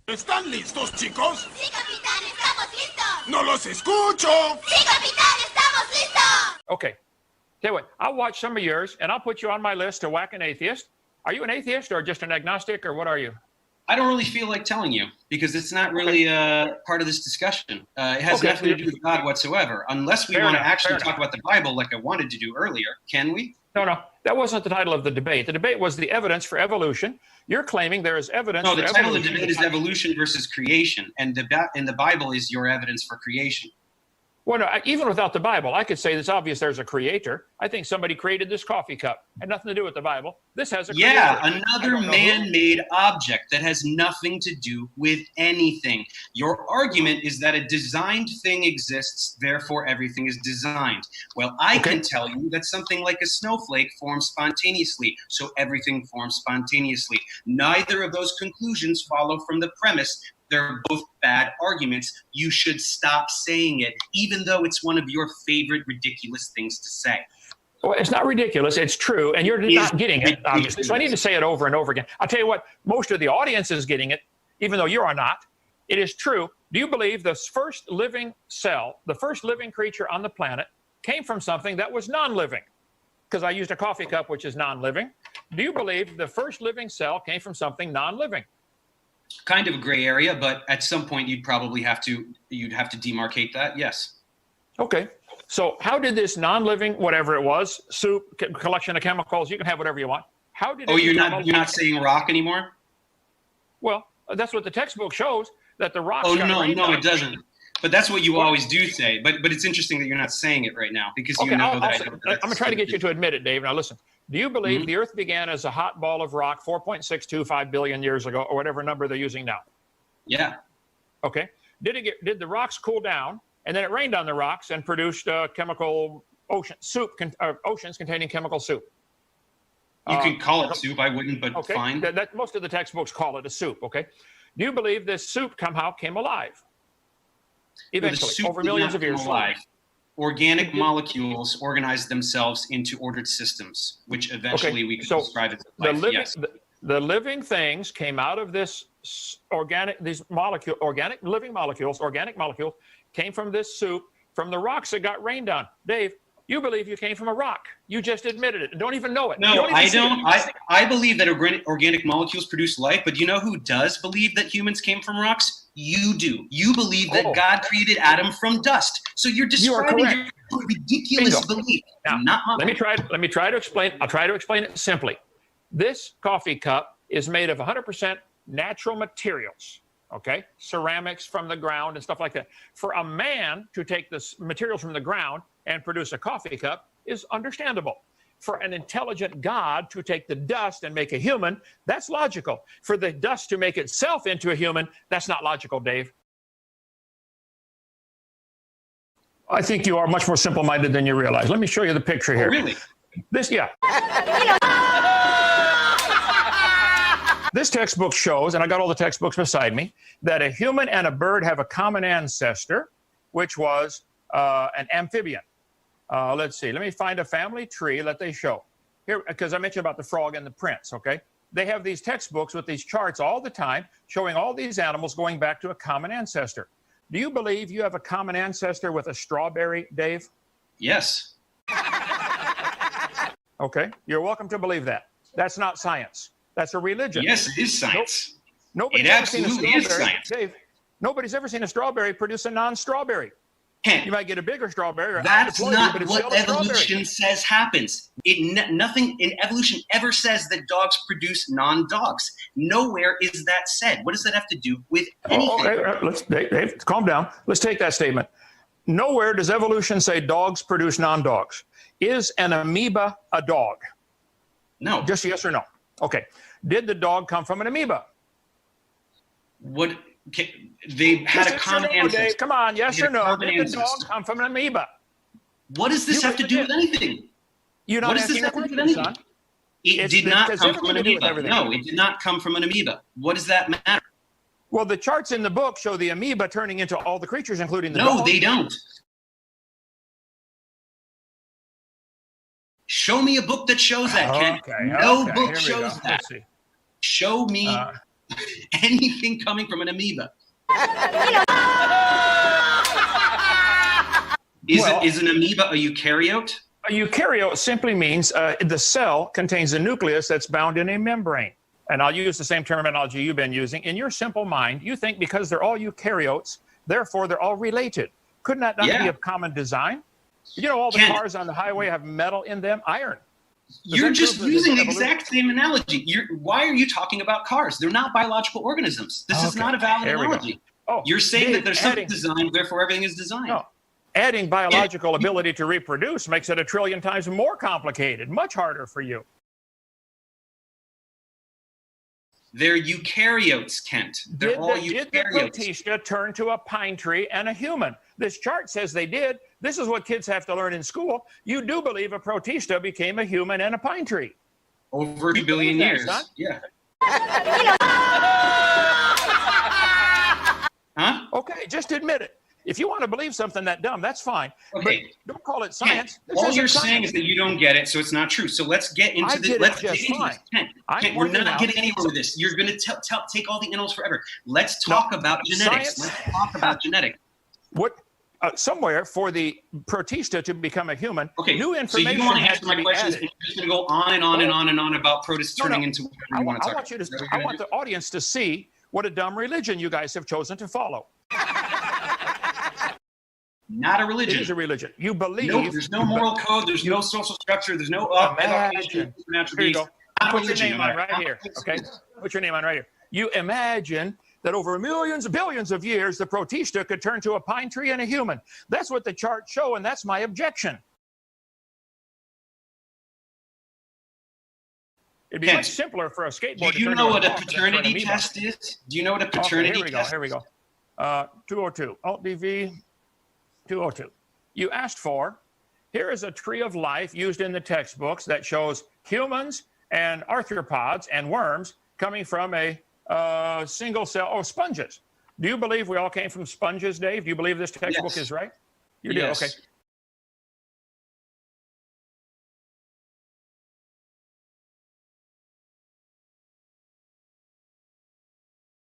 ¿Están listos, chicos? Sí, capitán, estamos listos. ¡No los escucho! Sí, capitán, estamos listos. Okay. Tell you what, I'll watch some of yours, and I'll put you on my list to whack an atheist. Are you an atheist or just an agnostic, or what are you? I don't really feel like telling you because it's not really part of this discussion. It has nothing to do with God whatsoever, unless we want to actually talk about the Bible like I wanted to do earlier. Can we? No. That wasn't the title of the debate. The debate was the evidence for evolution. You're claiming there is evidence for evolution. No, the title of the debate is evolution versus creation, and the Bible is your evidence for creation. Well, no, even without the Bible, I could say it's obvious there's a creator. I think somebody created this coffee cup. Had nothing to do with the Bible. This has a creator. Yeah, another man-made object that has nothing to do with anything. Your argument is that a designed thing exists, therefore everything is designed. Well, I can tell you that something like a snowflake forms spontaneously, so everything forms spontaneously. Neither of those conclusions follow from the premise. They're both bad arguments. You should stop saying it, even though it's one of your favorite ridiculous things to say. Well, it's not ridiculous. It's true. And you're not getting it, obviously. So I need to say it over and over again. I'll tell you what, most of the audience is getting it, even though you are not. It is true. Do you believe the first living cell, the first living creature on the planet, came from something that was non-living? Because I used a coffee cup, which is non-living. Do you believe the first living cell came from something non-living? Kind of a gray area, but at some point you'd have to demarcate that. Yes. Okay. So how did this non-living, whatever it was, soup, collection of chemicals, you can have whatever you want. How did it you're not saying rock anymore? Well, that's what the textbook shows, that the rock. No, it doesn't. But that's what you always do say. But it's interesting that you're not saying it right now because you know that I'm going to try to get you to admit it, Dave. Now listen. Do you believe the Earth began as a hot ball of rock 4.625 billion years ago, or whatever number they're using now? Yeah. Okay. Did the rocks cool down, and then it rained on the rocks and produced chemical oceans containing chemical soup? You can call it soup. I wouldn't, but fine. Most of the textbooks call it a soup. Okay. Do you believe this soup somehow came alive? Eventually, over millions of years. Organic molecules organize themselves into ordered systems, which eventually we can describe as life. The living things came out of this organic molecules came from this soup, from the rocks that got rained on. Dave, you believe you came from a rock. You just admitted it. Don't even know it. No, I don't. I believe that organic molecules produce life, but you know who does believe that humans came from rocks? You do. You believe that God created Adam from dust. So you're describing your ridiculous belief. Now, not mine. Let me try to explain. I'll try to explain it simply. This coffee cup is made of 100% natural materials. Okay, ceramics from the ground and stuff like that. For a man to take the materials from the ground and produce a coffee cup is understandable. For an intelligent God to take the dust and make a human, that's logical. For the dust to make itself into a human, that's not logical, Dave. I think you are much more simple-minded than you realize. Let me show you the picture here. Oh, really? This textbook shows, and I got all the textbooks beside me, that a human and a bird have a common ancestor, which was an amphibian. Let's see. Let me find a family tree that they show here, because I mentioned about the frog and the prince. Okay, they have these textbooks with these charts all the time, showing all these animals going back to a common ancestor. Do you believe you have a common ancestor with a strawberry, Dave? Yes. Okay, you're welcome to believe that. That's not science. That's a religion. Yes, it is science. Nobody's it ever seen a absolutely is science. Dave, nobody's ever seen a strawberry produce a non-strawberry. You might get a bigger strawberry. That's not what evolution says happens. Nothing in evolution ever says that dogs produce non-dogs. Nowhere is that said. What does that have to do with anything? Dave, calm down. Let's take that statement. Nowhere does evolution say dogs produce non-dogs. Is an amoeba a dog? No. Just yes or no. Okay. Did the dog come from an amoeba? They had a common ancestor. Dave, come on, yes or no? Did the dog come from an amoeba? What does this have to do with anything? You're not asking a question, son. It did not come from an amoeba. No, it did not come from an amoeba. What does that matter? Well, the charts in the book show the amoeba turning into all the creatures, including the dog. No, they don't. Show me a book that shows that, Ken. No book shows that. Show me. anything coming from an amoeba. Is an amoeba a eukaryote? A eukaryote simply means the cell contains a nucleus that's bound in a membrane. And I'll use the same terminology you've been using. In your simple mind, you think because they're all eukaryotes, therefore they're all related. Couldn't that not be of common design? You know, all the cars on the highway have metal in them, iron. You're just using the exact same analogy. Why are you talking about cars? They're not biological organisms. This is not a valid analogy. Oh, you're saying that there's something designed, therefore everything is designed. No. Adding biological ability to reproduce makes it a trillion times more complicated, much harder for you. They're eukaryotes, Kent. They're all eukaryotes. Did the protista turn to a pine tree and a human? This chart says they did. This is what kids have to learn in school. You do believe a protista became a human and a pine tree. Over 2 billion years. Yeah. Huh? Okay, just admit it. If you want to believe something that dumb, that's fine. Okay. But don't call it science. All you're saying is that you don't get it, so it's not true. So let's get into this. Let's get into this. Kent, we're not getting anywhere with this. You're going to take all the animals forever. Let's talk about genetics. Science. Let's talk about genetics. What? Somewhere for the protista to become a human, new information. So you don't want to answer my questions, and you're just going to go on and on and on and on about protists turning into whatever you want to talk about. I want the audience to see what a dumb religion you guys have chosen to follow. Not a religion. It is a religion. You believe. No, there's no moral code. There's no social structure. There's no imagine. Here you go. Put your name on right here. Okay. Put your name on right here. You imagine that over millions, billions of years, the protista could turn to a pine tree and a human. That's what the charts show, and that's my objection. It'd be much simpler for a skateboard. Do you know what a paternity test is? Do you know what a paternity test is? Here we go. 202. Alt DV 202. You asked for, here is a tree of life used in the textbooks that shows humans and arthropods and worms coming from a single cell, sponges. Do you believe we all came from sponges, Dave? Do you believe this textbook is right? You do, okay.